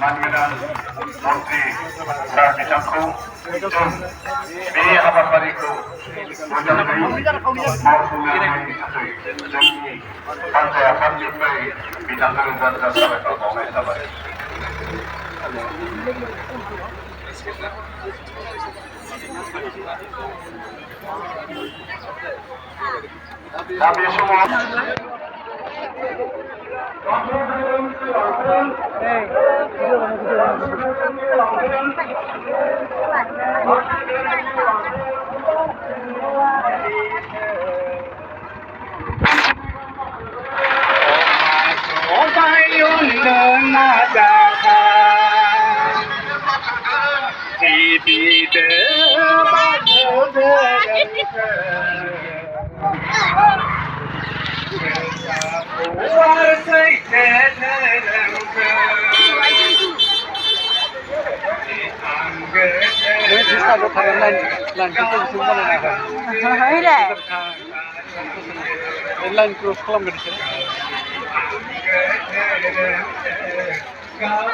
मानगोनां मन्त्रि बिथांखौ जों बे हाबाफारिखौ मोजाङै मावफुंनायनि थाखाय जोंनि फान्थाय आफादनिफ्राय बिथांखौ रोजा रोजा साबायखर बावनाय जाबाय। दा बे समाव लाइन क्रस खालामगोन Gaul